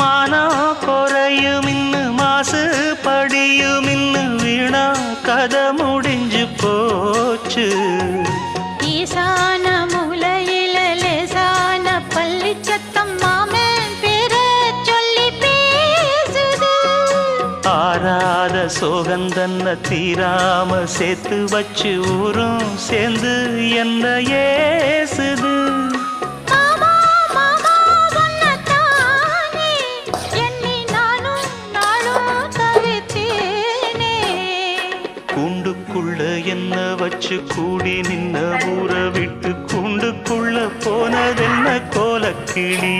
மானம் குறையும் இன்னு மாசு படியும் இன்னு வீணா கதை முடிஞ்சு போச்சு. ஈசான மூலையில லேசான பள்ளி சத்தம் மாமன் பேர சொல்லி பேசுது. ஆறாத சோகந்தன்ன தீராம சேர்த்து வச்சு ஊரும் சேர்ந்து என்ன ஏசுது. கூண்டுக்குள்ள என்ன வச்சு கூடி நின்ன ஊரை விட்டு கூண்டுக்குள்ள போனதென்ன கோலக்கிளி.